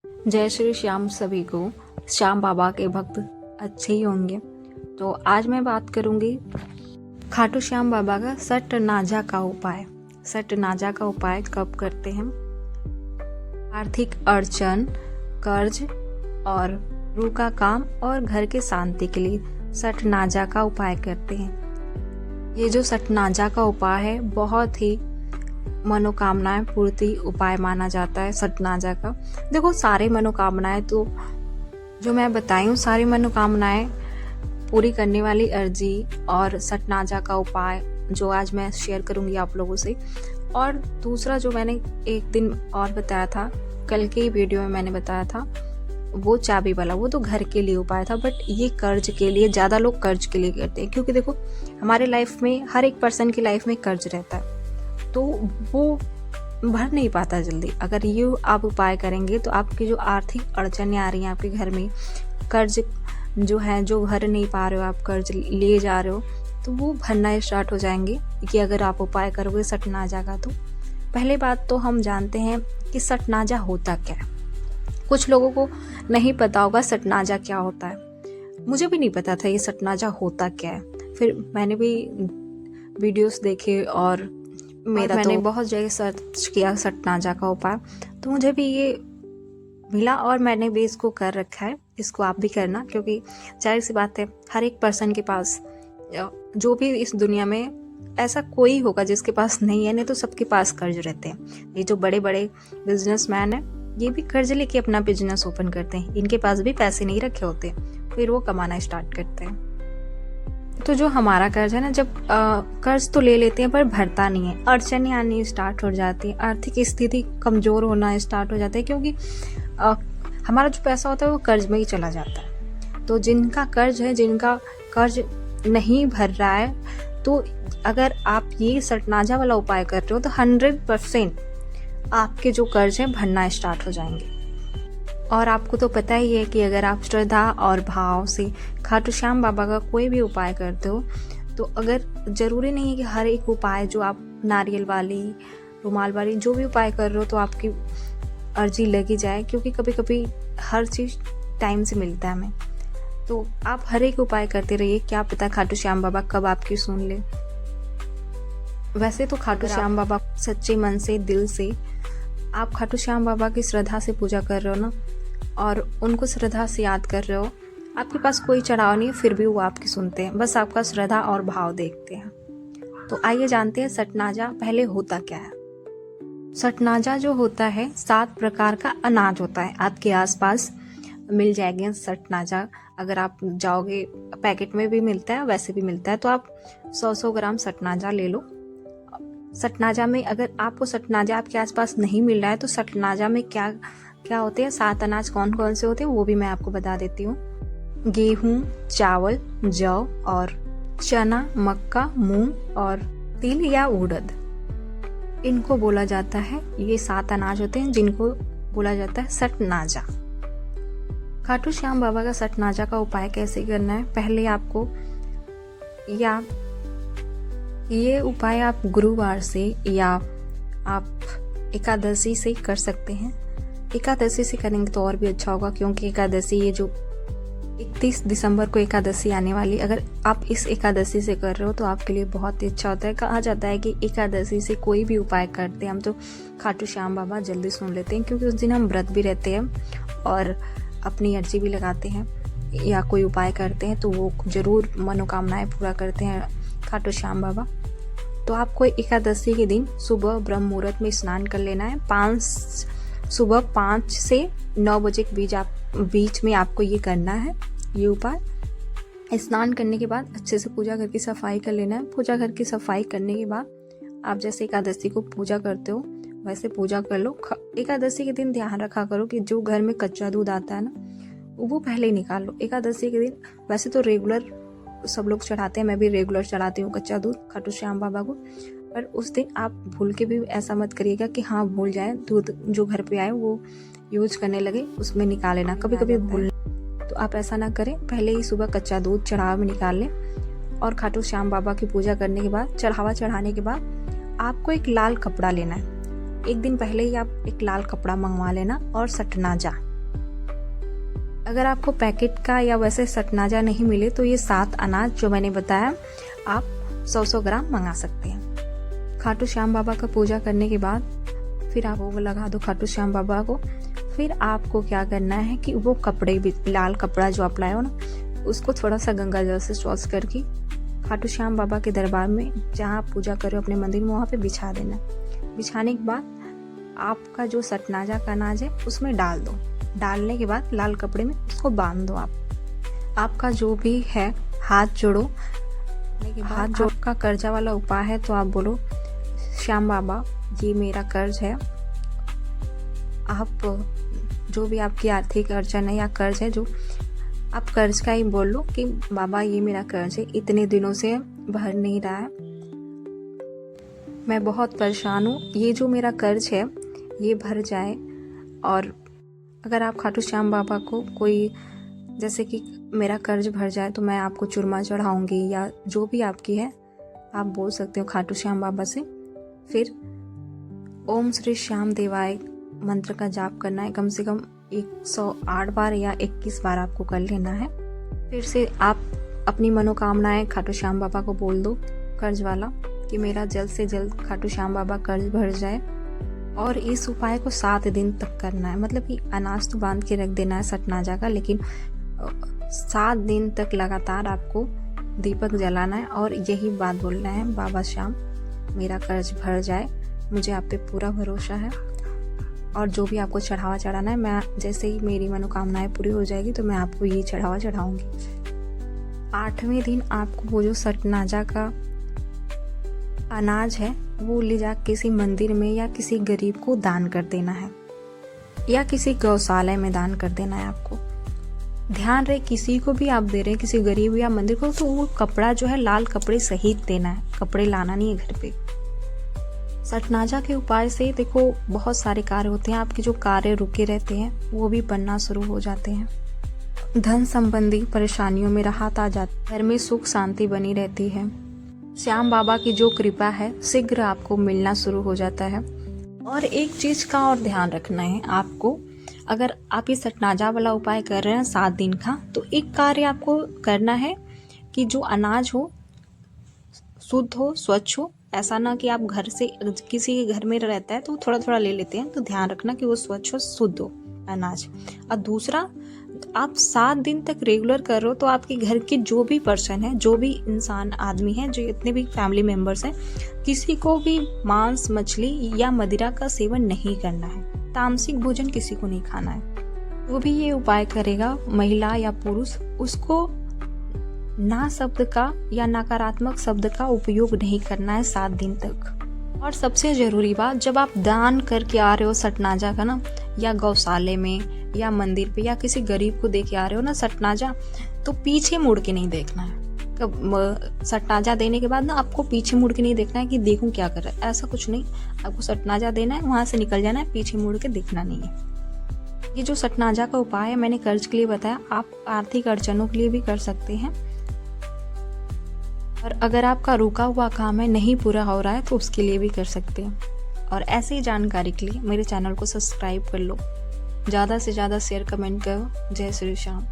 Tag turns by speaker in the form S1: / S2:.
S1: जय श्री श्याम सभी को। श्याम बाबा के भक्त अच्छे ही होंगे। तो आज मैं बात करूंगी खाटू श्याम बाबा का सटनाजा का उपाय। सटनाजा का उपाय कब करते हैं? आर्थिक अड़चन, कर्ज और रूह का काम और घर के शांति के लिए सटनाजा का उपाय करते हैं। ये जो सटनाजा का उपाय है बहुत ही मनोकामनाएं पूर्ति उपाय माना जाता है। सटनाजा का देखो, सारे मनोकामनाएं तो जो मैं बताई हूँ सारी मनोकामनाएं पूरी करने वाली अर्जी और सटनाजा का उपाय जो आज मैं शेयर करूंगी आप लोगों से। और दूसरा जो मैंने एक दिन और बताया था, कल के ही वीडियो में मैंने बताया था, वो चाबी वाला, वो तो घर के लिए उपाय था। बट ये कर्ज के लिए, ज़्यादा लोग कर्ज के लिए करते हैं क्योंकि देखो हमारे लाइफ में, हर एक पर्सन की लाइफ में कर्ज रहता है तो वो भर नहीं पाता जल्दी। अगर ये आप उपाय करेंगे तो आपकी जो आर्थिक अड़चनें आ रही हैं आपके घर में, कर्ज जो है, जो भर नहीं पा रहे हो, आप कर्ज लिए जा रहे हो, तो वो भरना स्टार्ट हो जाएंगे कि अगर आप उपाय करोगे सटनाजा का। तो पहले बात तो हम जानते हैं कि सटनाजा होता क्या है। कुछ लोगों को नहीं पता होगा सटनाजा क्या होता है। मुझे भी नहीं पता था ये सटनाजा होता क्या है। फिर मैंने भी वीडियोस देखे और मैंने बहुत जगह सर्च किया सटनाजा का उपाय, तो मुझे भी ये मिला और मैंने भी इसको कर रखा है। इसको आप भी करना, क्योंकि जाहिर सी बात है हर एक पर्सन के पास, जो भी इस दुनिया में ऐसा कोई होगा जिसके पास नहीं है, नहीं तो सबके पास कर्ज रहते हैं। ये जो बड़े बड़े बिजनेसमैन हैं ये भी कर्ज लेके अपना बिजनेस ओपन करते हैं। इनके पास भी पैसे नहीं रखे होते, फिर वो कमाना स्टार्ट करते हैं। तो जो हमारा कर्ज है ना, जब कर्ज तो ले लेते हैं पर भरता नहीं है, अड़चनें आनी स्टार्ट हो जाती है, आर्थिक स्थिति कमज़ोर होना स्टार्ट हो जाता है, क्योंकि हमारा जो पैसा होता है वो कर्ज में ही चला जाता है। तो जिनका कर्ज है, जिनका कर्ज नहीं भर रहा है, तो अगर आप ये सटनाजा वाला उपाय कर रहे हो तो 100% आपके जो कर्ज है भरना स्टार्ट हो जाएंगे। और आपको तो पता ही है कि अगर आप श्रद्धा और भाव से खाटू श्याम बाबा का कोई भी उपाय करते हो, तो अगर ज़रूरी नहीं है कि हर एक उपाय जो आप नारियल वाली, रुमाल वाली जो भी उपाय कर रहे हो तो आपकी अर्जी लगी जाए, क्योंकि कभी कभी हर चीज़ टाइम से मिलता है हमें। तो आप हर एक उपाय करते रहिए, क्या पता खाटू श्याम बाबा कब आपकी सुन ले। वैसे तो खाटू श्याम बाबा सच्चे मन से, दिल से आप खाटू श्याम बाबा की श्रद्धा से पूजा कर रहे हो ना, और उनको श्रद्धा से याद कर रहे हो, आपके पास कोई चढ़ाव नहीं है, फिर भी वो आपकी सुनते हैं, बस आपका श्रद्धा और भाव देखते हैं। तो आइए जानते हैं सटनाजा पहले होता क्या है। सटनाजा जो होता है 7 प्रकार का अनाज होता है। आपके आसपास मिल जाएंगे सटनाजा। अगर आप जाओगे, पैकेट में भी मिलता है, वैसे भी मिलता है, तो आप 100-100 ग्राम सटनाजा ले लो। सटनाजा में अगर आपको सटनाजा आपके आसपास नहीं मिल रहा है तो सटनाजा में क्या क्या होते हैं, 7 अनाज कौन कौन से होते हैं वो भी मैं आपको बता देती हूँ। गेहूँ, चावल, जौ और चना, मक्का, मूंग और तिल या उड़द, इनको बोला जाता है। ये 7 अनाज होते हैं जिनको बोला जाता है सटनाजा। खाटू श्याम बाबा का सटनाजा का उपाय कैसे करना है? पहले आपको ये उपाय आप गुरुवार से या आप एकादशी से कर सकते हैं। एकादशी से करेंगे तो और भी अच्छा होगा, क्योंकि एकादशी, ये जो 31 दिसंबर को एकादशी आने वाली, अगर आप इस एकादशी से कर रहे हो तो आपके लिए बहुत ही अच्छा होता है। कहा जाता है कि एकादशी से कोई भी उपाय करते हैं हम तो खाटू श्याम बाबा जल्दी सुन लेते हैं, क्योंकि उस दिन हम व्रत भी रहते हैं और अपनी अर्जी भी लगाते हैं या कोई उपाय करते हैं, तो वो ज़रूर मनोकामनाएं पूरा करते हैं खाटू श्याम बाबा। तो आपको एकादशी के दिन सुबह ब्रह्म मुहूर्त में स्नान कर लेना है। सुबह 5 से 9 बजे के बीच में आपको ये करना है, ये उपाय। स्नान करने के बाद अच्छे से पूजा घर की सफाई कर लेना है। पूजा घर की सफाई करने के बाद आप जैसे एकादशी को पूजा करते हो वैसे पूजा कर लो। एकादशी के दिन ध्यान रखा करो कि जो घर में कच्चा दूध आता है ना, वो पहले ही निकाल लो एकादशी के दिन। वैसे तो रेगुलर सब लोग चढ़ाते हैं, मैं भी रेगुलर चढ़ाती हूँ कच्चा दूध खाटू श्याम बाबा को, पर उस दिन आप भूल के भी ऐसा मत करिएगा कि हाँ भूल जाए, दूध जो घर पे आए वो यूज करने लगे उसमें निकाल लेना, कभी कभी भूल, तो आप ऐसा ना करें। पहले ही सुबह कच्चा दूध चढ़ावा में निकाल लें। और खाटू श्याम बाबा की पूजा करने के बाद, चढ़ावा चढ़ाने के बाद आपको एक लाल कपड़ा लेना है। एक दिन पहले ही आप एक लाल कपड़ा मंगवा लेना और सटनाजा अगर आपको पैकेट का या वैसे सटनाजा नहीं मिले तो ये 7 अनाज जो मैंने बताया आप 100 ग्राम मंगा सकते हैं। खाटू श्याम बाबा का पूजा करने के बाद फिर आप वो लगा दो खाटू श्याम बाबा को। फिर आपको क्या करना है कि वो कपड़े भी, लाल कपड़ा जो आप लाए हो ना, उसको थोड़ा सा गंगा जल से वॉश करके खाटू श्याम बाबा के दरबार में जहाँ आप पूजा करो अपने मंदिर में वहाँ पे बिछा देना। बिछाने के बाद आपका जो सटनाजा का अनाज है उसमें डाल दो। डालने के बाद लाल कपड़े में उसको बांध दो। आपका जो भी है हाथ जोड़ो। हाथ जोड़ का कर्जा वाला उपाय है तो आप बोलो श्याम बाबा ये मेरा कर्ज है। आप जो भी आपकी आर्थिक अड़चन है या कर्ज है, जो आप कर्ज का ही बोल लो कि बाबा ये मेरा कर्ज है, इतने दिनों से भर नहीं रहा है, मैं बहुत परेशान हूँ, ये जो मेरा कर्ज है ये भर जाए। और अगर आप खाटू श्याम बाबा को कोई जैसे कि मेरा कर्ज भर जाए तो मैं आपको चूरमा चढ़ाऊंगी या जो भी आपकी है आप बोल सकते हो खाटू श्याम बाबा से। फिर ओम श्री श्याम देवाय मंत्र का जाप करना है, कम से कम 108 बार या 21 बार आपको कर लेना है। फिर से आप अपनी मनोकामनाएं खाटू श्याम बाबा को बोल दो कर्ज वाला कि मेरा जल्द से जल्द खाटू श्याम बाबा कर्ज भर जाए। और इस उपाय को 7 दिन तक करना है, मतलब कि अनाज तो बांध के रख देना है सटनाजा का, लेकिन 7 दिन तक लगातार आपको दीपक जलाना है और यही बात बोलना है, बाबा श्याम मेरा कर्ज भर जाए, मुझे आप पे पूरा भरोसा है। और जो भी आपको चढ़ावा चढ़ाना है, मैं जैसे ही मेरी मनोकामनाएं पूरी हो जाएगी तो मैं आपको ये चढ़ावा चढ़ाऊंगी। 8वें दिन आपको वो जो सटनाजा का अनाज है वो ले जा किसी मंदिर में या किसी गरीब को दान कर देना है या किसी गौशाला में दान कर देना है। आपको ध्यान रहे किसी को भी आप दे रहे हैं, किसी गरीब या मंदिर को, तो वो कपड़ा जो है लाल कपड़े सहित देना है, कपड़े लाना नहीं है घर पे। सटनाजा के उपाय से देखो बहुत सारे कार्य होते हैं, आपके जो कार्य रुके रहते हैं वो भी बनना शुरू हो जाते हैं। धन संबंधी परेशानियों में राहत आ जाती है, घर में सुख शांति बनी रहती है। श्याम बाबा की जो कृपा है शीघ्र आपको मिलना शुरू हो जाता है। और एक चीज का और ध्यान रखना है आपको, अगर आप ये सटनाजा वाला उपाय कर रहे हैं 7 दिन का, तो एक कार्य आपको करना है कि जो अनाज हो शुद्ध हो, स्वच्छ हो। ऐसा ना कि आप घर से किसी के घर में रहता है तो थोड़ा थोड़ा ले लेते हैं, तो ध्यान रखना कि वो स्वच्छ हो, शुद्ध हो अनाज। और दूसरा, आप 7 दिन तक रेगुलर कर रहे हो तो आपके घर के जो भी पर्सन है, जो भी इंसान आदमी है, जो इतने भी फैमिली मेंबर्स हैं, किसी को भी मांस मछली या मदिरा का सेवन नहीं करना है, तामसिक भोजन किसी को नहीं खाना है। वो भी ये उपाय करेगा, महिला या पुरुष, उसको ना शब्द का या नकारात्मक शब्द का उपयोग नहीं करना है 7 दिन तक। और सबसे जरूरी बात, जब आप दान करके आ रहे हो सटनाजा का ना, या गौशाले में या मंदिर पे या किसी गरीब को दे के आ रहे हो ना सटनाजा, तो पीछे मुड़ के नहीं देखना है। सटनाजा देने के बाद ना आपको पीछे मुड़ के नहीं देखना है कि देखूं क्या कर रहा है, ऐसा कुछ नहीं। आपको सटनाजा देना है, वहां से निकल जाना है, पीछे मुड़ के देखना नहीं है। ये जो सटनाजा का उपाय है मैंने कर्ज के लिए बताया, आप आर्थिक अड़चनों के लिए भी कर सकते हैं। और अगर आपका रुका हुआ काम है नहीं पूरा हो रहा है तो उसके लिए भी कर सकते हैं। और ऐसी जानकारी के लिए मेरे चैनल को सब्सक्राइब कर लो, ज़्यादा से ज़्यादा शेयर कमेंट करो। जय श्री श्याम।